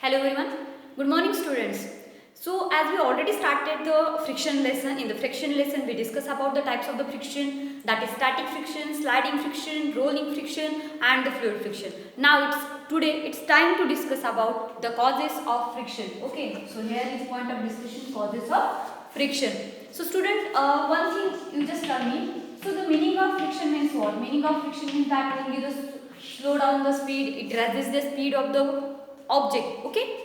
Hello everyone. Good morning students. So as we already started the friction lesson, in the friction lesson we discuss about the types of the friction, that is static friction, sliding friction, rolling friction and the fluid friction. Now it's time to discuss about the causes of friction. Okay, so here is point of discussion, causes of friction. So student, one thing you just tell me. So the meaning of friction means what? Meaning of friction means that when you just slow down the speed, it reduces the speed of the object. Okay,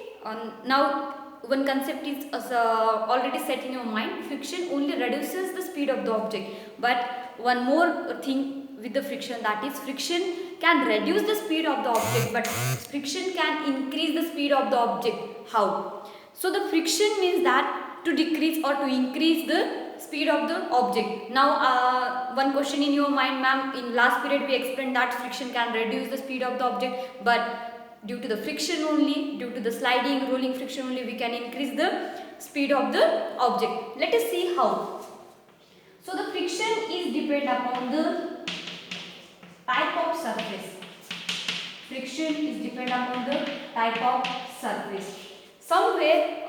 now one concept is already set in your mind. Friction only reduces the speed of the object, but one more thing with the friction, that is friction can reduce the speed of the object, but friction can increase the speed of the object. How? So the friction means that to decrease or to increase the speed of the object. Now one question in your mind, ma'am, in last period we explained that friction can reduce the speed of the object, but due to the friction only, due to the sliding, rolling friction only, we can increase the speed of the object. Let us see how. So the friction is depend upon the type of surface. Friction is depend upon the type of surface. Somewhere,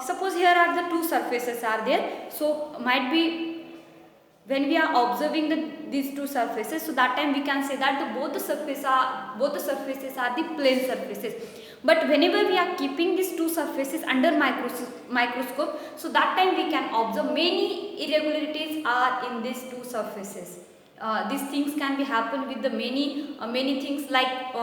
suppose here are the two surfaces are there. So might be when we are observing these two surfaces, so that time we can say that both the surfaces are the plane surfaces. But whenever we are keeping these two surfaces under microscope, so that time we can observe many irregularities are in these two surfaces. These things can be happen with the many things, like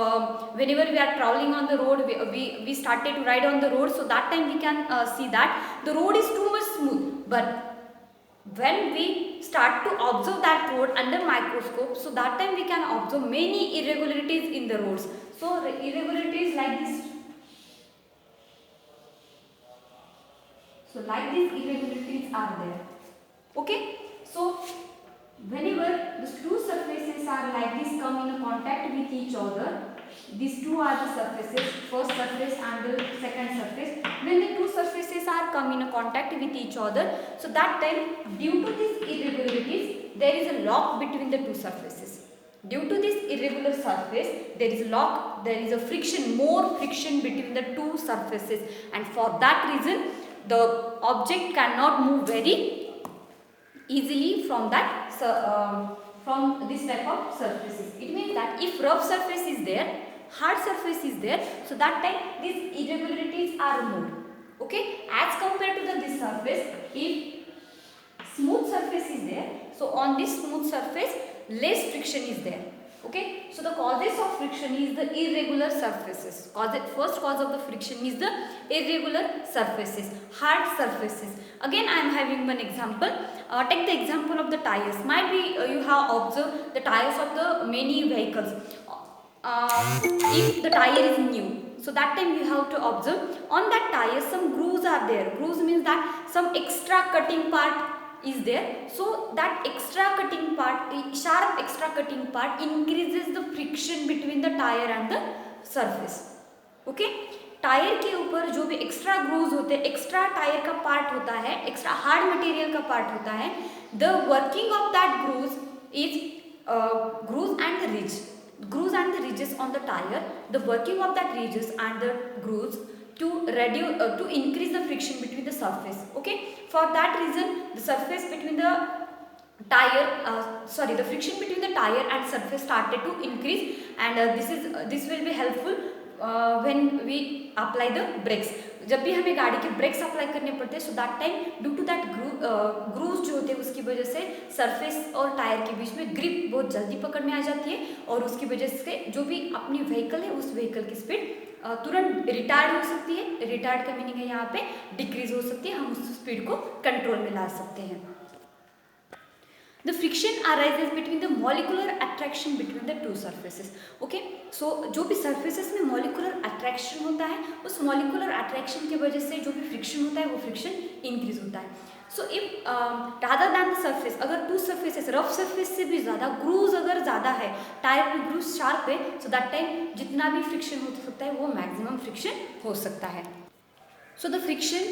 whenever we are traveling on the road, we started to ride on the road, so that time we can see that the road is too much smooth, but when we start to observe that road under microscope, so that time we can observe many irregularities in the roads. So irregularities like this, so like these irregularities are there. Okay, so whenever the two surfaces are like this come in contact with each other, these two are the surfaces, first surface and the second surface. When the two surfaces are come in contact with each other, so that time due to these irregularities there is a lock between the two surfaces. Due to this irregular surface there is a lock, there is a friction, more friction between the two surfaces, and for that reason the object cannot move very easily from that from this type of surfaces. It means that if rough surface is there, hard surface is there, so that time these irregularities are removed. Okay, as compared to this surface, if smooth surface is there, so on this smooth surface less friction is there. Okay, so the causes of friction is the irregular surfaces. First cause of the friction is the irregular surfaces, hard surfaces. Again I am having one example. Take the example of the tires. Might be you have observed the tires of the many vehicles. If the tire is new, so that time you have to observe on that tire some grooves are there. Grooves means that some extra cutting part is there, so that extra cutting part, sharp extra cutting part increases the friction between the tire and the surface. Okay, tyre के ऊपर जो भी extra grooves होते हैं, extra tyre का part होता है, extra hard material का पार्ट होता है, the working of that grooves is grooves and the ridges on the tire, the working of that ridges and the grooves to reduce to increase the friction between the surface. Okay, for that reason the surface between the tire the friction between the tire and surface started to increase, and this will be helpful when we apply the brakes. जब भी हमें गाड़ी के breaks apply करने पड़ते हैं, so that time due to that grooves जो होते हैं उसकी वजह से सरफेस और टायर के बीच में ग्रिप बहुत जल्दी पकड़ में आ जाती है, और उसकी वजह से जो भी अपनी व्हीकल है उस व्हीकल की स्पीड तुरंत रिटार्ड हो सकती है. रिटार्ड का मीनिंग है यहाँ पे डिक्रीज हो सकती है, हम उस स्पीड को कंट्रोल में ला सकते हैं. The friction arises between the molecular attraction between the two surfaces. Okay, so जो भी surfaces में molecular attraction होता है, उस molecular attraction की वजह से जो भी friction होता है वो friction increase होता है. So if rather than the surface, अगर two surfaces rough surface से भी ज़्यादा grooves अगर ज़्यादा है, टायर पे grooves sharp है, so that time जितना भी friction हो सकता है वो maximum friction हो सकता है. So the friction,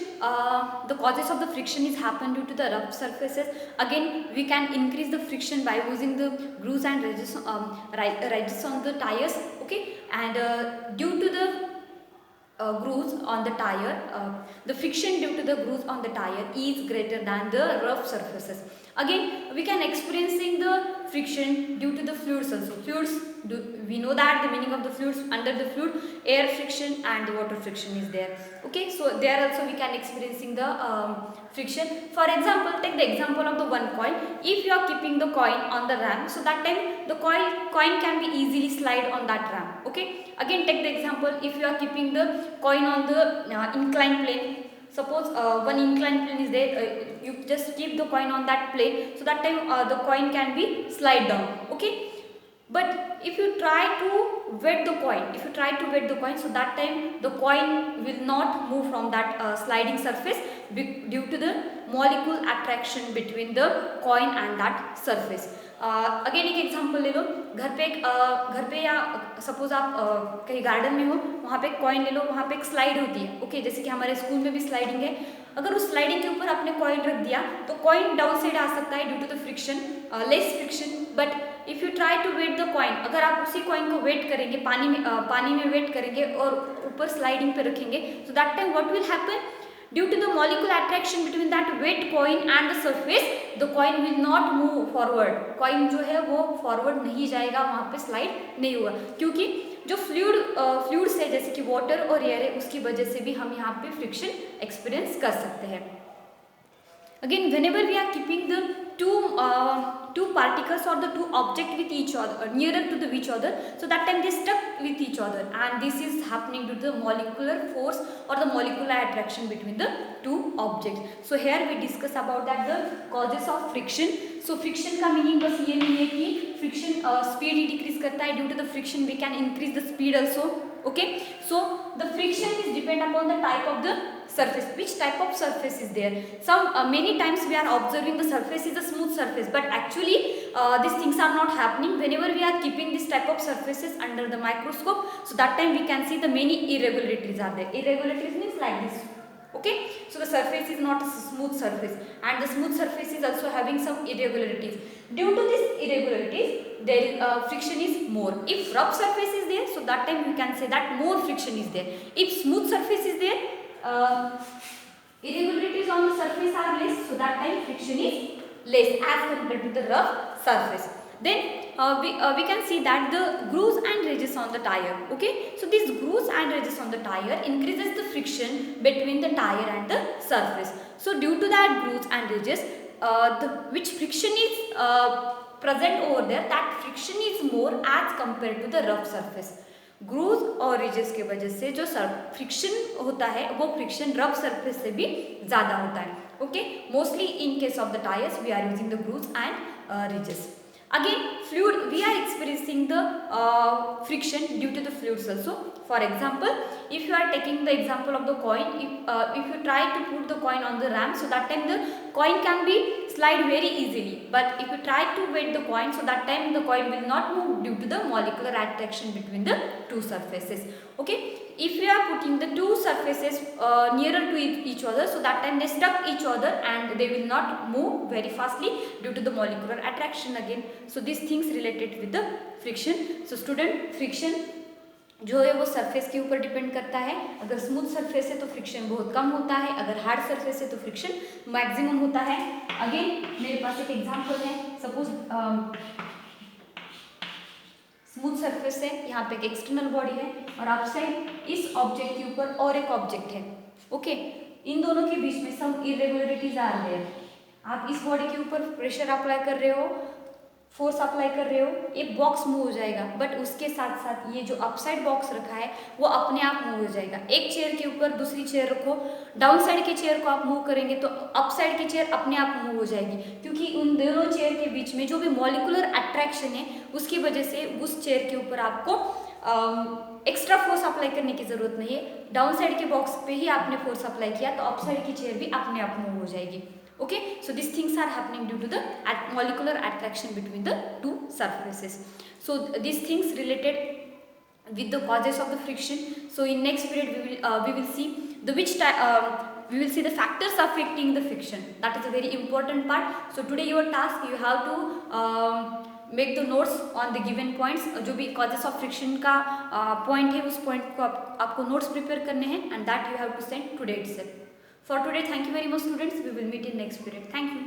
the causes of the friction is happen due to the rough surfaces. Again, we can increase the friction by using the grooves and ridges on the tires. Okay, and due to the grooves on the tire, the friction due to the grooves on the tire is greater than the rough surfaces. Again, we can experiencing the friction due to the fluids also. Fluids, we know that the meaning of the fluids, under the fluid, air friction and the water friction is there. Okay, so there also we can experiencing the friction. For example, take the example of the one coin. If you are keeping the coin on the ramp, so that time the coin can be easily slide on that ramp. Okay, again take the example, if you are keeping the coin on the inclined plane. Suppose one inclined plane is there, you just keep the coin on that plane, so that time the coin can be slide down. Okay, but if you try to wet the coin, so that time the coin will not move from that sliding surface due to the molecule attraction between the coin and that surface. Again एक example ले लो, घर पे या suppose आप कहीं garden में हो, वहाँ पे कॉइन ले लो, वहाँ पे एक स्लाइड होती है. ओके, जैसे कि हमारे स्कूल में भी स्लाइडिंग है. अगर उस स्लाइडिंग के ऊपर आपने कॉइन रख दिया तो कॉइन डाउन साइड आ सकता है due to the friction, less friction. But if you try to wet the coin, अगर आप उसी कॉइन को वेट करेंगे, पानी में वेट करेंगे और ऊपर स्लाइडिंग पे रखेंगे, so that time what will happen? Due to the molecular attraction between that wet coin and the surface, the coin will not move forward. coin जो है वो forward नहीं जाएगा, वहाँ पे slide नहीं हुआ, क्योंकि जो fluids है जैसे कि water और air है, उसकी वजह से भी हम यहाँ पे friction experience कर सकते हैं. Again, whenever we are keeping the two particles or the two object with each other, nearer to each other, so that time they stuck with each other, and this is happening due to the molecular force or the molecular attraction between the two objects. So here we discuss about that the causes of friction. So friction का meaning बस ये नहीं है कि friction speed ही decrease करता है. Due to the friction we can increase the speed also. Okay, so the friction is depend upon the type of the surface, which type of surface is there. Many times we are observing the surface is a smooth surface, but actually these things are not happening. Whenever we are keeping this type of surfaces under the microscope, so that time we can see the many irregularities are there. Irregularities means like this. Okay, so the surface is not a smooth surface, and the smooth surface is also having some irregularities. Due to these irregularities, there friction is more. If rough surface is there, so that time we can say that more friction is there. If smooth surface is there, irregularities on the surface are less, so that time friction is less as compared to the rough surface. Then we can see that the grooves and ridges on the tire. Okay, so these grooves and ridges on the tire increases the friction between the tire and the surface. So due to that grooves and ridges, which friction is present over there, that friction is more as compared to the rough surface. Grooves और ridges के वजह से जो friction होता है वो friction rough surface से भी ज़्यादा होता है. Okay, mostly in case of the tyres we are using the grooves and ridges. Again, fluid, we are experiencing the friction due to the fluids also. For example, if you are taking the example of the coin, if you try to put the coin on the ramp, so that time the coin can be slide very easily. But if you try to weight the coin, so that time the coin will not move due to the molecular attraction between the two surfaces. Okay, if we are putting the two surfaces nearer to each other, so that time they stuck each other and they will not move very fastly due to the molecular attraction again. So these things related with the friction. So student, friction जो है वो surface के ऊपर depend करता है. अगर smooth surface है तो फ्रिक्शन बहुत कम होता है, अगर हार्ड सरफेस है तो फ्रिक्शन मैक्सिमम होता है. अगेन मेरे पास एक एग्जांपल है. सपोज स्मूथ सरफेस है, यहाँ पे एक एक्सटर्नल बॉडी है और आउटसाइड इस ऑब्जेक्ट के ऊपर और एक ऑब्जेक्ट है. ओके, इन दोनों के बीच में सम इरेगुलरिटीज आ रही है. आप इस बॉडी के ऊपर प्रेशर अप्लाई कर रहे हो, फोर्स अप्लाई कर रहे हो, एक बॉक्स मूव हो जाएगा, बट उसके साथ साथ ये जो अपसाइड बॉक्स रखा है वो अपने आप मूव हो जाएगा. एक चेयर के ऊपर दूसरी चेयर रखो, डाउन साइड के चेयर को आप मूव करेंगे तो अप साइड की चेयर अपने आप मूव हो जाएगी, क्योंकि उन दोनों चेयर के बीच में जो भी मॉलिकुलर अट्रैक्शन है उसकी वजह से उस चेयर के ऊपर आपको एक्स्ट्रा फोर्स अप्लाई करने की ज़रूरत नहीं है. डाउन साइड के बॉक्स पे ही आपने फोर्स अप्लाई किया तो अप साइड की चेयर भी अपने आप मूव हो जाएगी. Okay, so these things are happening due to the molecular attraction between the two surfaces. So these things related with the causes of the friction. So in next period we will see the we will see the factors affecting the friction. That is a very important part. So today your task, you have to make the notes on the given points, जो भी causes of friction का point है उस point को आपको notes prepare करने हैं, and that you have to send today itself. For today, thank you very much students. We will meet in next period. Thank you.